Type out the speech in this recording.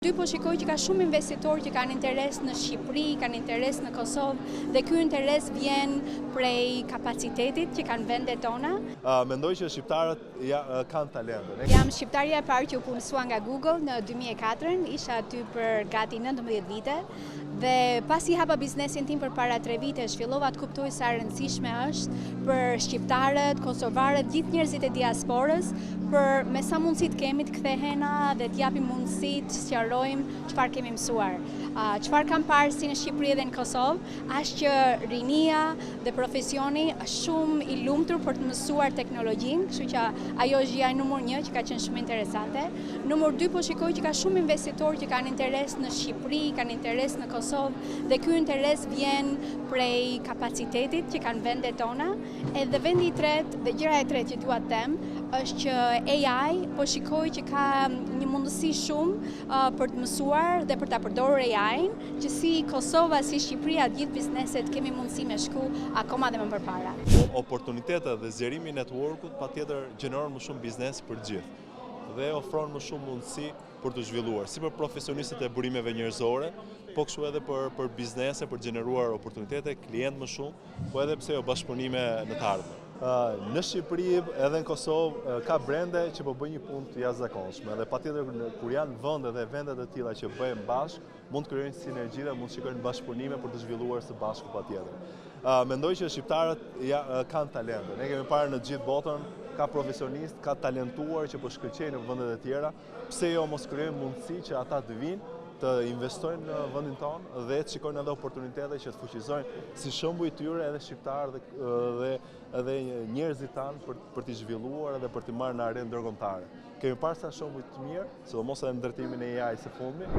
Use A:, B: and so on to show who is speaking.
A: Dy po shikoj që ka shumë investitorë që kanë interes në Shqipëri, kanë interes në Kosovë dhe ky interes vjen prej kapacitetit që kanë vendet tona.
B: Mendoj që shqiptarët kanë talente.
A: Jam shqiptarja e parë që u punësua nga Google në 2004, isha aty për gati 19 vite dhe pasi hapa biznesin tim për para 3 vitesh, fillova të kuptoj sa rëndësishme është për shqiptarët, kosovarët, gjithë njerëzit e diasporës, për me sa mundësit kemi të kthehena dhe të japim mundësit të sqarojmë çfarë kemi mësuar. Çfarë kam parë si në Shqipëri dhe në Kosovë, është që rinia dhe profesioni është shumë i lumtur për të mësuar teknologjinë, kështu që ajo është gjëja numër 1 që ka qenë shumë interesante. Numër 2 po shikoj që ka shumë investitorë që kanë interes në Shqipëri, kanë interes në Kosovë dhe ky interes vjen prej kapacitetit që kanë vendet tona. Edhe vendi i tretë dhe gjëra e tretë që dua të them është që AI po shikoj që ka një mundësi shumë për të mësuar dhe për ta përdorur AI-n, që si Kosova, si Shqipëria, gjithë bizneset kemi mundësi me shku akoma dhe më përpara.
B: Oportunitetet dhe zgjerimi i networkut patjetër gjeneron më shumë biznes për gjithë dhe ofron më shumë mundësi për të zhvilluar, si për profesionistët e burimeve njerëzore, po kështu edhe për biznese, për gjeneruar oportunitete, klient më shumë, po edhe pse jo bashkëpunime në të ardhmen. Në Shqipëri edhe në Kosovë ka brende që po bëjnë një punë të jashtëzakonshme dhe patjetër kur janë vende dhe vendet e tilla që bëhen bashkë, mund të krijojnë sinergji dhe mund të shikojnë bashkëpunime për të zhvilluar së bashku patjetër. Mendoj që shqiptarët kanë talente. Ne kemi parë në gjithë botën, ka profesionistë, ka talentuar që po shkëlqejnë në vendet e tjera, pse jo mos krijojmë mundësi që ata të vinë të investojnë në vendin tonë dhe të shikojnë edhe oportunitete që të fuqizojnë si shembuj i tyre edhe shqiptarë dhe njerëzit tanë për t'i zhvilluar edhe për t'i marrë në arenë ndërkombëtare. Kemi parë sa shembuj të mirë, sidomos edhe në ndërtimin e AI së fundmi.